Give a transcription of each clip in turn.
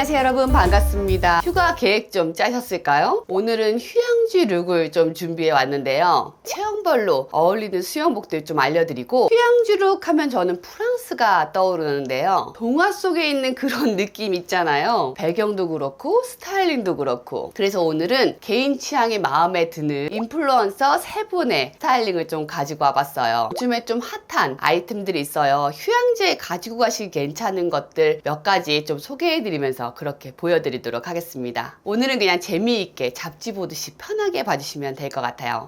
안녕하세요 여러분, 반갑습니다. 휴가 계획 좀 짜셨을까요? 오늘은 휴양지 룩을 좀 준비해 왔는데요. 체형별로 어울리는 수영복들 좀 알려드리고, 휴양지 룩 하면 저는 프랑스가 떠오르는데요. 동화 속에 있는 그런 느낌 있잖아요. 배경도 그렇고 스타일링도 그렇고. 그래서 오늘은 개인 취향이 마음에 드는 인플루언서 3분의 스타일링을 좀 가지고 와봤어요. 요즘에 좀 핫한 아이템들이 있어요. 휴양지에 가지고 가시기 괜찮은 것들 몇 가지 좀 소개해드리면서 그렇게 보여드리도록 하겠습니다. 오늘은 그냥 재미있게 잡지 보듯이 편하게 봐주시면 될 것 같아요.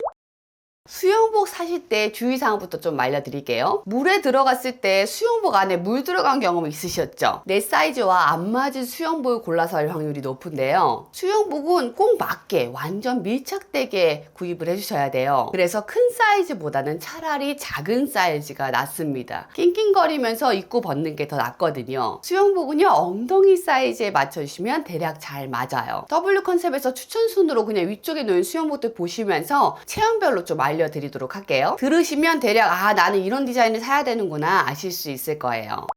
수영복 사실 때 주의사항부터 좀 알려드릴게요. 물에 들어갔을 때 수영복 안에 물 들어간 경험 있으셨죠? 내 사이즈와 안 맞은 수영복을 골라서 할 확률이 높은데요. 수영복은 꼭 맞게 완전 밀착되게 구입을 해주셔야 돼요. 그래서 큰 사이즈보다는 차라리 작은 사이즈가 낫습니다. 낑낑거리면서 입고 벗는 게 더 낫거든요. 수영복은요, 엉덩이 사이즈에 맞춰주시면 대략 잘 맞아요. W 컨셉에서 추천순으로 그냥 위쪽에 놓인 수영복들 보시면서 체형별로 좀 알려드리도록 할게요. 들으시면 대략 나는 이런 디자인을 사야 되는구나 아실 수 있을 거예요.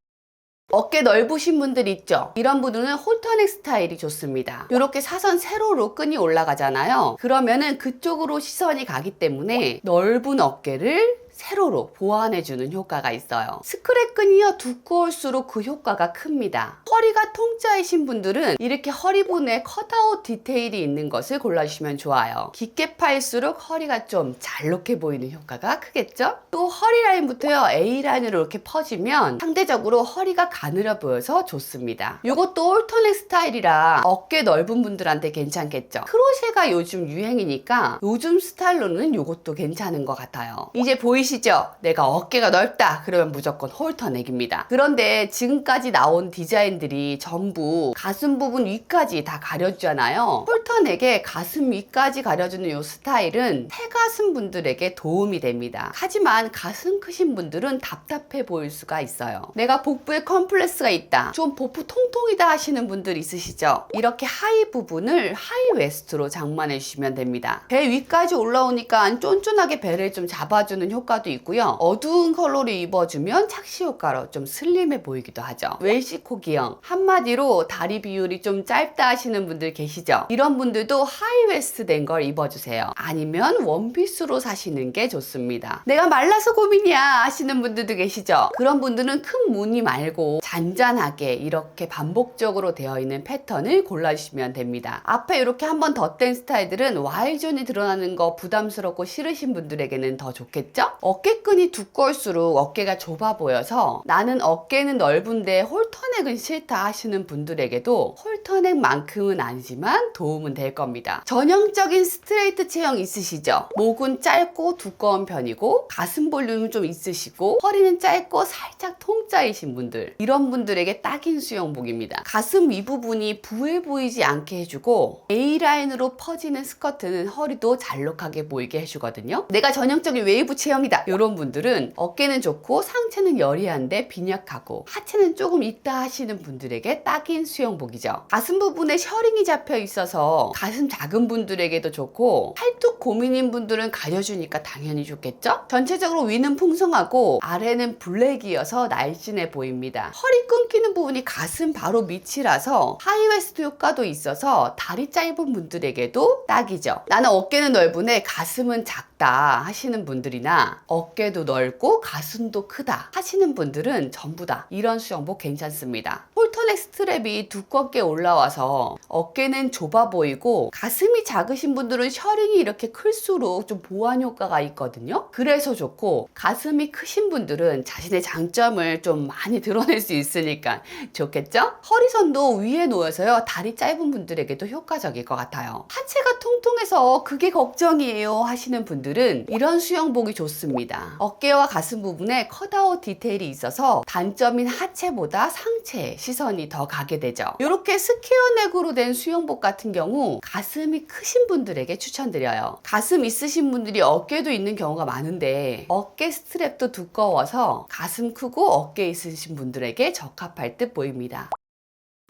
어깨 넓으신 분들 있죠? 이런 분들은 홀터넥 스타일이 좋습니다. 이렇게 사선 세로로 끈이 올라가잖아요. 그러면은 그쪽으로 시선이 가기 때문에 넓은 어깨를 세로로 보완해주는 효과가 있어요. 스크랩 끈이요, 두꺼울수록 그 효과가 큽니다. 허리가 통짜이신 분들은 이렇게 허리부분에 컷아웃 디테일이 있는 것을 골라주시면 좋아요. 깊게 파일수록 허리가 좀 잘록해 보이는 효과가 크겠죠? 또 허리 라인부터요, A라인으로 이렇게 퍼지면 상대적으로 허리가 가늘어 보여서 좋습니다. 이것도 올터넥 스타일이라 어깨 넓은 분들한테 괜찮겠죠? 크로셰가 요즘 유행이니까 요즘 스타일로는 이것도 괜찮은 것 같아요. 이제 보이시죠? 내가 어깨가 넓다 그러면 무조건 홀터넥입니다. 그런데 지금까지 나온 디자인들이 전부 가슴 부분 위까지 다 가려주잖아요. 홀터넥에 가슴 위까지 가려주는 이 스타일은 태가슴 분들에게 도움이 됩니다. 하지만 가슴 크신 분들은 답답해 보일 수가 있어요. 내가 복부에 컴플렉스가 있다, 좀 복부 통통이다 하시는 분들 있으시죠? 이렇게 하의 부분을 하이 웨스트로 장만해 주시면 됩니다. 배 위까지 올라오니까 쫀쫀하게 배를 좀 잡아주는 효과도 있고요. 어두운 컬러로 입어주면 착시 효과로 좀 슬림해 보이기도 하죠. 웰시코기형, 한마디로 다리 비율이 좀 짧다 하시는 분들 계시죠? 이런 분들도 하이웨스트 된 걸 입어주세요. 아니면 원피스로 사시는 게 좋습니다. 내가 말라서 고민이야 하시는 분들도 계시죠? 그런 분들은 큰 무늬 말고 잔잔하게 이렇게 반복적으로 되어 있는 패턴을 골라주시면 됩니다. 앞에 이렇게 한번 덧댄 스타일들은 Y존이 드러나는 거 부담스럽고 싫으신 분들에게는 더 좋겠죠? 어깨끈이 두꺼울수록 어깨가 좁아 보여서 나는 어깨는 넓은데 홀터넥은 싫다 하시는 분들에게도 홀터넥만큼은 아니지만 도움은 될 겁니다. 전형적인 스트레이트 체형 있으시죠? 목은 짧고 두꺼운 편이고 가슴 볼륨은 좀 있으시고 허리는 짧고 살짝 통짜이신 분들, 이런 분들에게 딱인 수영복입니다. 가슴 윗부분이 부해 보이지 않게 해주고 A라인으로 퍼지는 스커트는 허리도 잘록하게 보이게 해주거든요. 내가 전형적인 웨이브 체형이다 이런 분들은 어깨는 좋고 상체는 여리한데 빈약하고 하체는 조금 있다 하시는 분들에게 딱인 수영복이죠. 가슴 부분에 셔링이 잡혀 있어서 가슴 작은 분들에게도 좋고, 팔뚝 고민인 분들은 가려주니까 당연히 좋겠죠? 전체적으로 위는 풍성하고 아래는 블랙이어서 날씬해 보입니다. 허리 끊기는 부분이 가슴 바로 밑이라서 하이웨스트 효과도 있어서 다리 짧은 분들에게도 딱이죠. 나는 어깨는 넓은데 가슴은 작다 하시는 분들이나 어깨도 넓고 가슴도 크다 하시는 분들은 전부 다 이런 수영복 괜찮습니다. 홀터넥 스트랩이 두껍게 올라와서 어깨는 좁아 보이고 가슴이 작으신 분들은 셔링이 이렇게 클수록 좀 보완 효과가 있거든요. 그래서 좋고, 가슴이 크신 분들은 자신의 장점을 좀 많이 드러낼 수 있으니까 좋겠죠? 허리선도 위에 놓여서요, 다리 짧은 분들에게도 효과적일 것 같아요. 하체가 통통해서 그게 걱정이에요 하시는 분들은 이런 수영복이 좋습니다. 어깨와 가슴 부분에 컷아웃 디테일이 있어서 단점인 하체보다 상체에 시선이 더 가게 되죠. 이렇게 스퀘어넥으로 된 수영복 같은 경우 가슴이 크신 분들에게 추천드려요. 가슴 있으신 분들이 어깨도 있는 경우가 많은데 어깨 스트랩도 두꺼워서 가슴 크고 어깨 있으신 분들에게 적합할 듯 보입니다.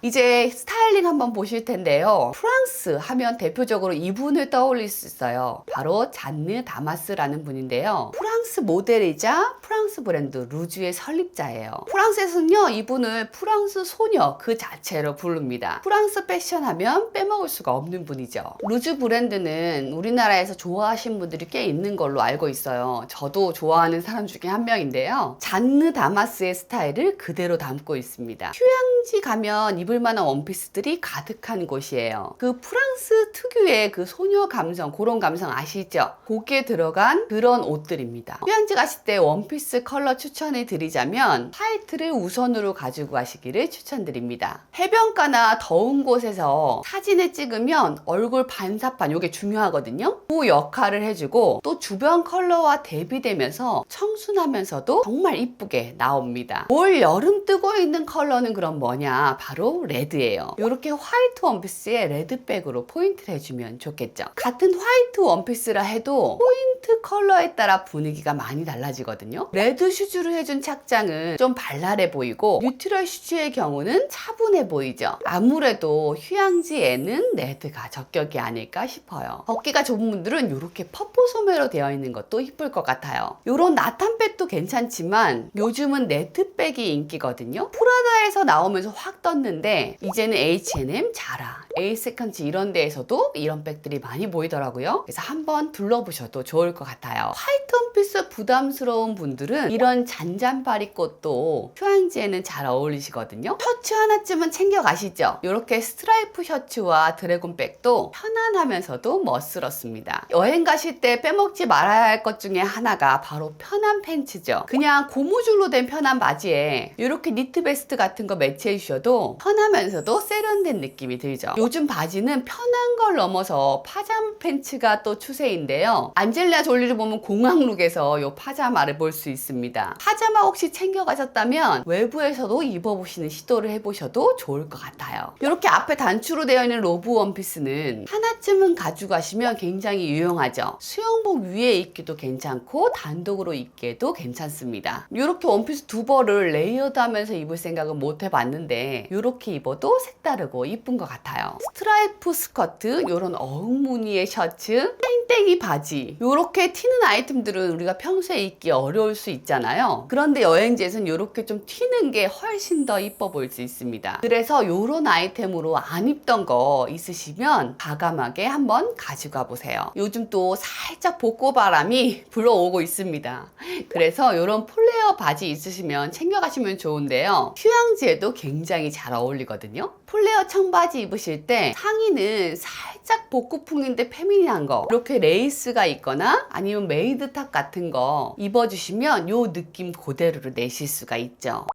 이제 스타일링 한번 보실 텐데요. 프랑스 하면 대표적으로 이분을 떠올릴 수 있어요. 바로 잔느 다마스라는 분인데요. 프랑스 프랑스 모델이자 프랑스 브랜드 루즈의 설립자예요. 프랑스에서는요, 이분을 프랑스 소녀 그 자체로 부릅니다. 프랑스 패션 하면 빼먹을 수가 없는 분이죠. 루즈 브랜드는 우리나라에서 좋아하시는 분들이 꽤 있는 걸로 알고 있어요. 저도 좋아하는 사람 중에 한 명인데요. 잔느 다마스의 스타일을 그대로 담고 있습니다. 휴양지 가면 입을 만한 원피스들이 가득한 곳이에요. 그 프랑스 특유의 그 소녀 감성, 그런 감성 아시죠? 거기에 들어간 그런 옷들입니다. 휴양지 가실 때 원피스 컬러 추천해 드리자면 화이트를 우선으로 가지고 가시기를 추천드립니다. 해변가나 더운 곳에서 사진을 찍으면 얼굴 반사판, 이게 중요하거든요. 그 역할을 해주고 또 주변 컬러와 대비되면서 청순하면서도 정말 이쁘게 나옵니다. 올 여름 뜨고 있는 컬러는 그럼 뭐냐? 바로 레드예요. 이렇게 화이트 원피스에 레드백으로 포인트를 해주면 좋겠죠. 같은 화이트 원피스라 해도 포인트 컬러에 따라 분위기가 많이 달라지거든요. 레드 슈즈를 해준 착장은 좀 발랄해 보이고 뉴트럴 슈즈의 경우는 차분해 보이죠. 아무래도 휴양지에는 레드가 적격이 아닐까 싶어요. 어깨가 좁은 분들은 이렇게 퍼플 소매로 되어 있는 것도 이쁠 것 같아요. 이런 나탄백도 괜찮지만 요즘은 네트백이 인기거든요. 프라다에서 나오면서 확 떴는데 이제는 H&M, 자라, 에이세컨즈 이런 데에서도 이런 백들이 많이 보이더라고요. 그래서 한번 둘러보셔도 좋을 것 같아요. 화이트 원피스 부담스러운 분들은 이런 잔잔바리 꽃도 휴양지에는 잘 어울리시거든요. 셔츠 하나쯤은 챙겨가시죠. 이렇게 스트라이프 셔츠와 드래곤백도 편안하면서도 멋스럽습니다. 여행 가실 때 빼먹지 말아야 할 것 중에 하나가 바로 편한 팬츠죠. 그냥 고무줄로 된 편한 바지에 이렇게 니트 베스트 같은 거 매치해 주셔도 편하면서도 세련된 느낌이 들죠. 요즘 바지는 편한 걸 넘어서 파자마 팬츠가 또 추세인데요. 안젤리나 졸리를 보면 공항룩에서 이 파자마를 볼 수 있습니다. 파자마 혹시 챙겨가셨다면 외부에서도 입어보시는 시도를 해보셔도 좋을 것 같아요. 이렇게 앞에 단추로 되어 있는 로브 원피스는 하나쯤은 가져가시면 굉장히 유용하죠. 수영복 위에 입기도 괜찮고 단독으로 입기에도 괜찮습니다. 이렇게 원피스 두 벌을 레이어드하면서 입을 생각은 못 해봤는데 이렇게 입어도 색다르고 이쁜 것 같아요. 스트라이프 스커트, 이런 어흥 무늬의 셔츠, 땡땡이 바지, 이렇게 튀는 아이템들은 우리가 평소에 입기 어려울 수 있잖아요. 그런데 여행지에서는 이렇게 좀 튀는 게 훨씬 더 이뻐 보일 수 있습니다. 그래서 이런 아이템으로 안 입던 거 있으시면 과감하게 한번 가져가 보세요. 요즘 또 살짝 복고바람이 불어오고 있습니다. 그래서 이런 플레어 바지 있으시면 챙겨가시면 좋은데요. 휴양지에도 굉장히 잘 어울리거든요. 플레어 청바지 입으실 때 상의는 살짝 복고풍인데 페미닌한 거, 이렇게 레이스가 있거나 아니면 메이드탑 같은 거 입어주시면 이 느낌 그대로를 내실 수가 있죠.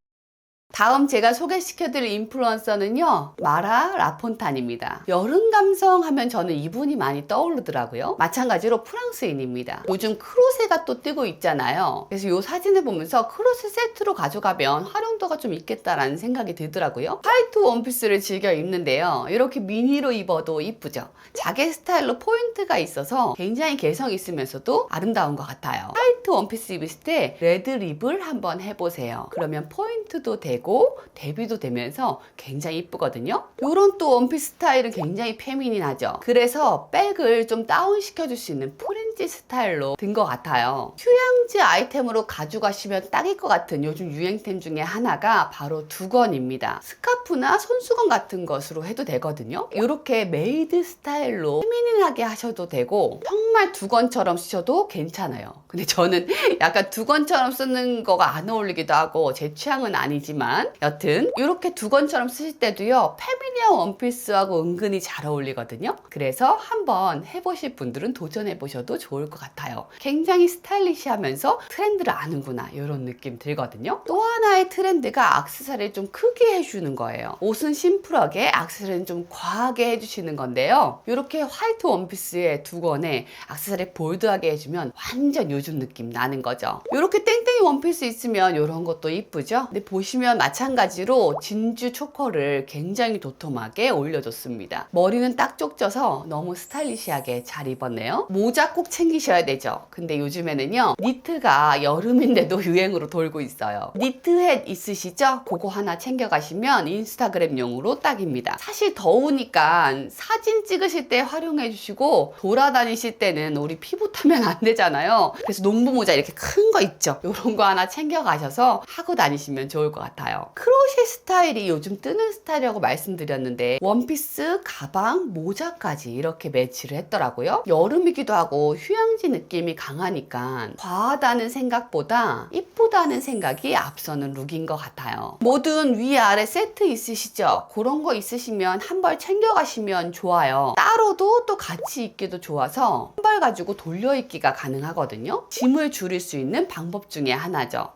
다음 제가 소개시켜드릴 인플루언서는요, 마라 라폰탄입니다. 여름 감성 하면 저는 이분이 많이 떠오르더라고요. 마찬가지로 프랑스인입니다. 요즘 크로세가 또 뜨고 있잖아요. 그래서 이 사진을 보면서 크로세 세트로 가져가면 활용도가 좀 있겠다라는 생각이 들더라고요. 화이트 원피스를 즐겨 입는데요, 이렇게 미니로 입어도 이쁘죠. 자개 스타일로 포인트가 있어서 굉장히 개성 있으면서도 아름다운 것 같아요. 화이트 원피스 입으실 때 레드 립을 한번 해보세요. 그러면 포인트도 되고 대비도 되면서 굉장히 이쁘거든요. 이런 또 원피스 스타일은 굉장히 페미닌하죠. 그래서 백을 좀 다운 시켜줄 수 있는 프렌치 스타일로 든 것 같아요. 휴양지 아이템으로 가져가시면 딱일 것 같은 요즘 유행템 중에 하나가 바로 두건입니다. 스카프나 손수건 같은 것으로 해도 되거든요. 이렇게 메이드 스타일로 페미닌하게 하셔도 되고 정말 두건처럼 쓰셔도 괜찮아요. 근데 저는 약간 두건처럼 쓰는 거가 안 어울리기도 하고 제 취향은 아니지만 여튼 이렇게 두건처럼 쓰실 때도요, 페미니한 원피스하고 은근히 잘 어울리거든요. 그래서 한번 해보실 분들은 도전해보셔도 좋을 것 같아요. 굉장히 스타일리시하면서 트렌드를 아는구나 이런 느낌 들거든요. 또 하나의 트렌드가 액세서리를 좀 크게 해주는 거예요. 옷은 심플하게, 액세서리는 좀 과하게 해주시는 건데요. 이렇게 화이트 원피스에 두건에 액세서리 볼드하게 해주면 완전 요즘 느낌 나는 거죠. 이렇게 땡땡이 원피스 있으면 이런 것도 이쁘죠. 근데 보시면 마찬가지로 진주 초커를 굉장히 도톰하게 올려줬습니다. 머리는 딱 쪽져서 너무 스타일리시하게 잘 입었네요. 모자 꼭 챙기셔야 되죠. 근데 요즘에는요, 니트가 여름인데도 유행으로 돌고 있어요. 니트햇 있으시죠? 그거 하나 챙겨가시면 인스타그램용으로 딱입니다. 사실 더우니까 사진 찍으실 때 활용해 주시고 돌아다니실 때는 우리 피부 타면 안 되잖아요. 그래서 농부 모자 이렇게 큰 거 있죠? 이런 거 하나 챙겨가셔서 하고 다니시면 좋을 것 같아요. 크로셰 스타일이 요즘 뜨는 스타일이라고 말씀드렸는데 원피스, 가방, 모자까지 이렇게 매치를 했더라고요. 여름이기도 하고 휴양지 느낌이 강하니까 과하다는 생각보다 이쁘다는 생각이 앞서는 룩인 것 같아요. 뭐든 위아래 세트 있으시죠? 그런 거 있으시면 한 벌 챙겨가시면 좋아요. 따로도 또 같이 입기도 좋아서 한 벌 가지고 돌려 입기가 가능하거든요. 짐을 줄일 수 있는 방법 중에 하나죠.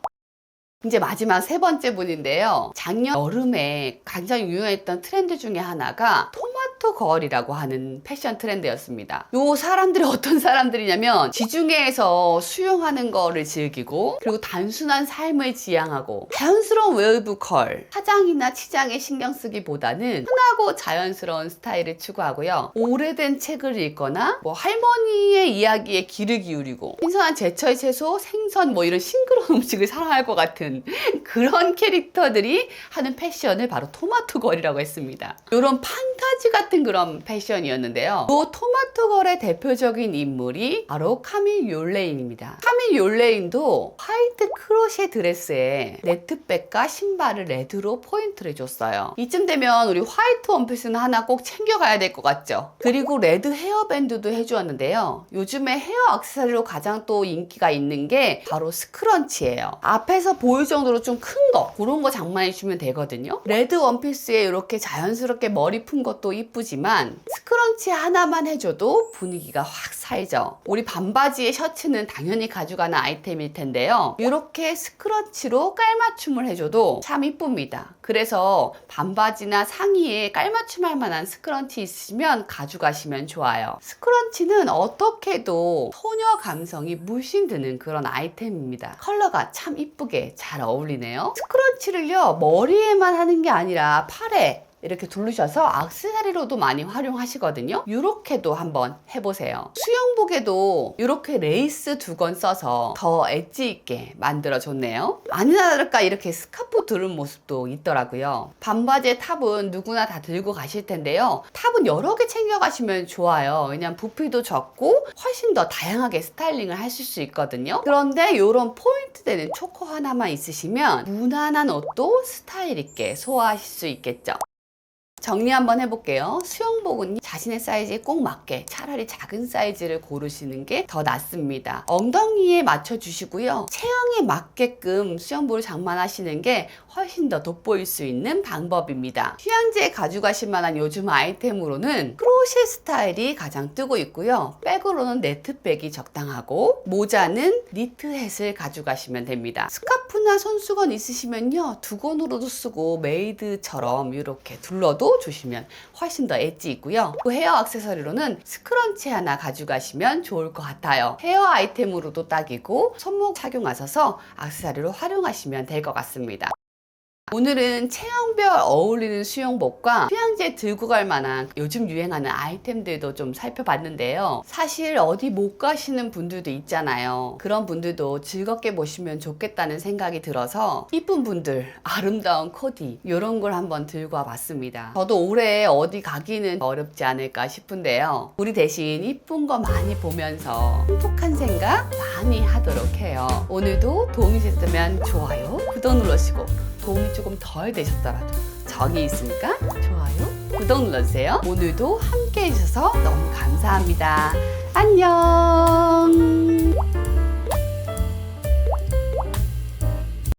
이제 마지막 세 번째 분인데요. 작년 여름에 굉장히 유행했던 트렌드 중에 하나가 토마토 걸이라고 하는 패션 트렌드였습니다. 요 사람들이 어떤 사람들이냐면 지중해에서 수영하는 거를 즐기고 그리고 단순한 삶을 지향하고 자연스러운 웨이브 컬, 화장이나 치장에 신경 쓰기보다는 흔하고 자연스러운 스타일을 추구하고요. 오래된 책을 읽거나 뭐 할머니의 이야기에 귀를 기울이고 신선한 제철 채소, 생선 뭐 이런 싱그러운 음식을 사랑할 것 같은 그런 캐릭터들이 하는 패션을 바로 토마토 걸이라고 했습니다. 이런 판타지 같은 그런 패션이었는데요. 이 토마토 걸의 대표적인 인물이 바로 카밀 욜레인입니다. 카밀 욜레인도 화이트 크로셰 드레스에 네트백과 신발을 레드로 포인트를 줬어요. 이쯤 되면 우리 화이트 원피스는 하나 꼭 챙겨가야 될 것 같죠? 그리고 레드 헤어밴드도 해주었는데요. 요즘에 헤어 액세서리로 가장 또 인기가 있는 게 바로 스크런치예요. 앞에서 보일 정도로 좀 큰 거, 그런 거 장만해 주면 되거든요. 레드 원피스에 이렇게 자연스럽게 머리 푼 것도 이쁘지만 스크런치 하나만 해줘도 분위기가 확 살죠. 우리 반바지에 셔츠는 당연히 가져가는 아이템일 텐데요. 이렇게 스크런치로 깔맞춤을 해줘도 참 이쁩니다. 그래서 반바지나 상의에 깔맞춤 할 만한 스크런치 있으시면 가져가시면 좋아요. 스크런치는 어떻게 해도 소녀 감성이 물씬 드는 그런 아이템입니다. 컬러가 참 이쁘게 잘 어울리네요. 스크런치를요, 머리에만 하는 게 아니라 팔에 이렇게 두르셔서 액세서리로도 많이 활용하시거든요. 이렇게도 한번 해보세요. 수영복에도 이렇게 레이스 2건 써서 더 엣지 있게 만들어줬네요. 아니나 다를까 이렇게 스카프 두른 모습도 있더라고요. 반바지의 탑은 누구나 다 들고 가실 텐데요. 탑은 여러 개 챙겨가시면 좋아요. 왜냐면 부피도 적고 훨씬 더 다양하게 스타일링을 하실 수 있거든요. 그런데 이런 포인트 되는 초커 하나만 있으시면 무난한 옷도 스타일 있게 소화하실 수 있겠죠. 정리 한번 해볼게요. 수영복은 자신의 사이즈에 꼭 맞게 차라리 작은 사이즈를 고르시는 게 더 낫습니다. 엉덩이에 맞춰주시고요. 체형에 맞게끔 수영복을 장만하시는 게 훨씬 더 돋보일 수 있는 방법입니다. 휴양지에 가져가실 만한 요즘 아이템으로는 크로셰 스타일이 가장 뜨고 있고요. 백으로는 네트백이 적당하고 모자는 니트햇을 가져가시면 됩니다. 스카프나 손수건 있으시면요. 2건으로도 쓰고 메이드처럼 이렇게 둘러도 주시면 훨씬 더 엣지 있고요. 그 헤어 액세서리로는 스크런치 하나 가져가시면 좋을 것 같아요. 헤어 아이템으로도 딱이고 손목 착용하셔서 액세서리로 활용하시면 될 것 같습니다. 오늘은 체형별 어울리는 수영복과 휴양지에 들고 갈 만한 요즘 유행하는 아이템들도 좀 살펴봤는데요. 사실 어디 못 가시는 분들도 있잖아요. 그런 분들도 즐겁게 보시면 좋겠다는 생각이 들어서 이쁜 분들, 아름다운 코디 이런 걸 한번 들고 와봤습니다. 저도 올해 어디 가기는 어렵지 않을까 싶은데요. 우리 대신 이쁜 거 많이 보면서 행복한 생각 많이 하도록 해요. 오늘도 도움이 됐다면 좋아요, 구독 눌러주시고 도움이 조금 덜 되셨더라도 정이 있으니까 좋아요, 구독 눌러주세요. 오늘도 함께 해주셔서 너무 감사합니다. 안녕.